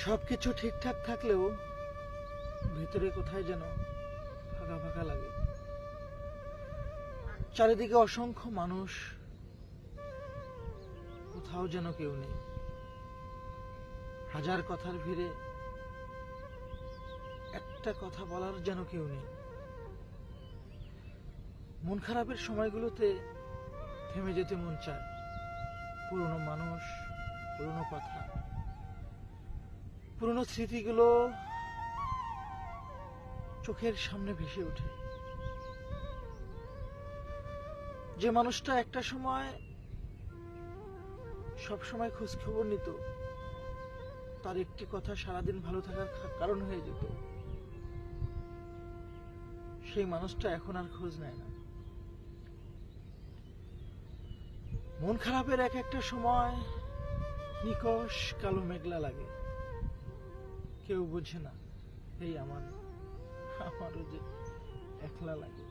সবকিছু ঠিকঠাক থাকলেও ভেতরে কোথায় যেন ফাঁকা ফাঁকা লাগে। চারিদিকে অসংখ্য মানুষ, কোথাও যেন কেউ নেই। হাজার কথার ভিড়ে একটা কথা বলার যেন কেউ নেই। মন খারাপের সময়গুলোতে থেমে যেতে মন চায়। পুরনো মানুষ, পুরনো কথা, পুরনো স্মৃতিগুলো চোখের সামনে ভেসে ওঠে। যে মানুষটা একটা সময় সব সময় খোঁজ খবর নিত, তার একটি কথা সারাদিন ভালো থাকার কারণ হয়ে যেত, সেই মানুষটা এখন আর খোঁজ নেয় না। মন খারাপের এক একটা সময় নিকষ কালো মেঘলা লাগে। কেউ বোঝে না, এই আমারও যে একলা লাগে।